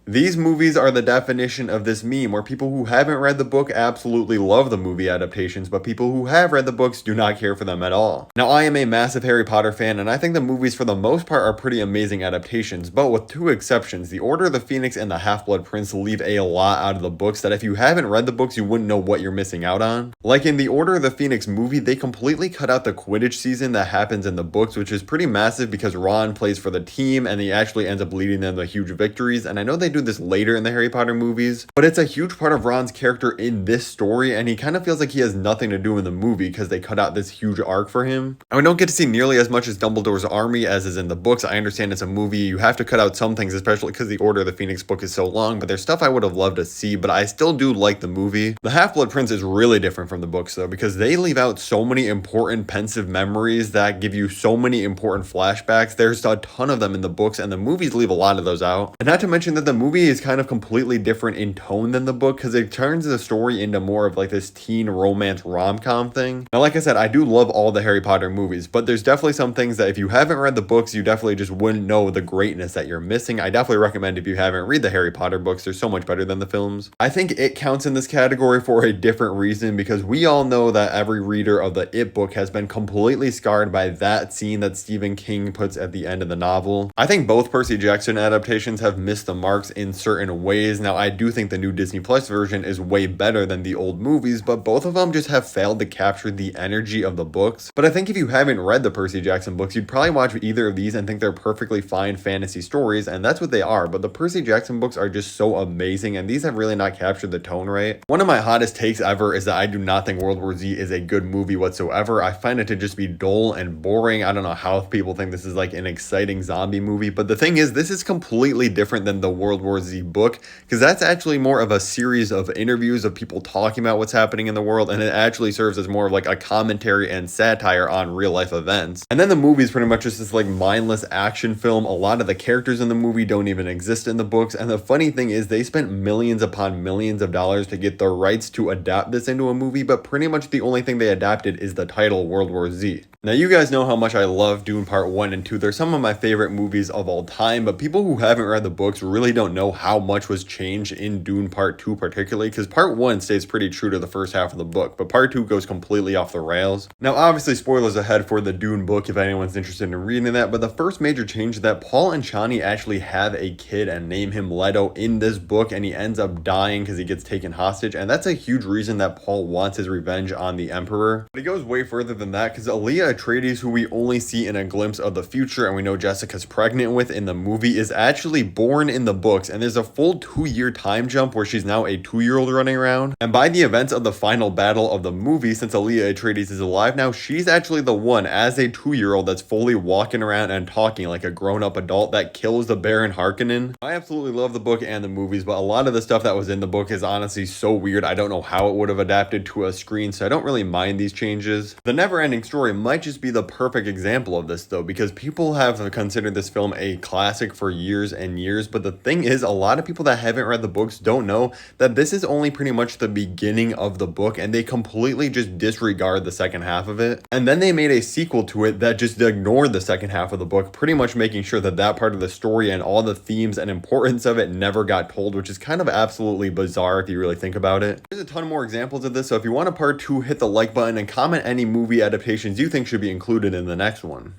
These movies are the definition of this meme where people who haven't read the book absolutely love the movie adaptations, but people who have read the books do not care for them at all. Now, I am a massive Harry Potter fan, and I think the movies for the most part are pretty amazing adaptations, but with two exceptions. The Order of the Phoenix and the Half-Blood Prince leave a lot out of the books that if you haven't read the books, you wouldn't know what you're missing out on. Like in the Order of the Phoenix movie, they completely cut out the Quidditch season that happens in the books, which is pretty massive because Ron plays for the team and he actually ends up leading them to huge victories, and I know they do this later in the Harry Potter movies, but it's a huge part of Ron's character in this story, and he kind of feels like he has nothing to do in the movie because they cut out this huge arc for him. And we don't get to see nearly as much as Dumbledore's army as is in the books. I understand it's a movie, you have to cut out some things, especially because the Order of the Phoenix book is so long, but there's stuff I would have loved to see, but I still do like the movie. The Half-Blood Prince is really different from the books though, because they leave out so many important pensive memories that give you so many important flashbacks. There's a ton of them in the books, and the movies leave a lot of those out. And not to mention that the movie is kind of completely different in tone than the book because it turns the story into more of like this teen romance rom-com thing. Now, like I said, I do love all the Harry Potter movies, but there's definitely some things that if you haven't read the books, you definitely just wouldn't know the greatness that you're missing. I definitely recommend if you haven't read the Harry Potter books, they're so much better than the films. I think it counts in this category for a different reason because we all know that every reader of the It book has been completely scarred by that scene that Stephen King puts at the end of the novel. I think both Percy Jackson adaptations have missed the marks in certain ways. Now, I do think the new Disney Plus version is way better than the old movies, but both of them just have failed to capture the energy of the books. But I think if you haven't read the Percy Jackson books, you'd probably watch either of these and think they're perfectly fine fantasy stories, and that's what they are. But the Percy Jackson books are just so amazing, and these have really not captured the tone right. One of my hottest takes ever is that I do not think World War Z is a good movie whatsoever. I find it to just be dull and boring. I don't know how people think this is like an exciting zombie movie, but the thing is, this is completely different than the World War Z book because that's actually more of a series of interviews of people talking about what's happening in the world, and it actually serves as more of like a commentary and satire on real life events. And then the movie is pretty much just this like mindless action film. A lot of the characters in the movie don't even exist in the books, and the funny thing is they spent millions upon millions of dollars to get the rights to adapt this into a movie, but pretty much the only thing they adapted is the title World War Z. Now, you guys know how much I love Dune Part 1 and 2. They're some of my favorite movies of all time, but people who haven't read the books really don't know how much was changed in Dune Part 2 particularly, because Part 1 stays pretty true to the first half of the book, but Part 2 goes completely off the rails. Now, obviously, spoilers ahead for the Dune book if anyone's interested in reading that, but the first major change is that Paul and Chani actually have a kid and name him Leto in this book, and he ends up dying because he gets taken hostage, and that's a huge reason that Paul wants his revenge on the Emperor. But it goes way further than that, because Aaliyah Atreides, who we only see in a glimpse of the future and we know Jessica's pregnant with in the movie, is actually born in the books, and there's a full 2-year time jump where she's now a 2-year-old running around. And by the events of the final battle of the movie, since Aaliyah Atreides is alive now, she's actually the one as a 2-year-old that's fully walking around and talking like a grown-up adult that kills the Baron Harkonnen. I absolutely love the book and the movies, but a lot of the stuff that was in the book is honestly so weird. I don't know how it would have adapted to a screen, so I don't really mind these changes. The Never-Ending Story might just be the perfect example of this though, because people have considered this film a classic for years and years, but the thing is, a lot of people that haven't read the books don't know that this is only pretty much the beginning of the book, and they completely just disregard the second half of it. And then they made a sequel to it that just ignored the second half of the book, pretty much making sure that that part of the story and all the themes and importance of it never got told, which is kind of absolutely bizarre if you really think about it. There's a ton more examples of this, so if you want a part 2, hit the like button and comment any movie adaptations you think should be included in the next one.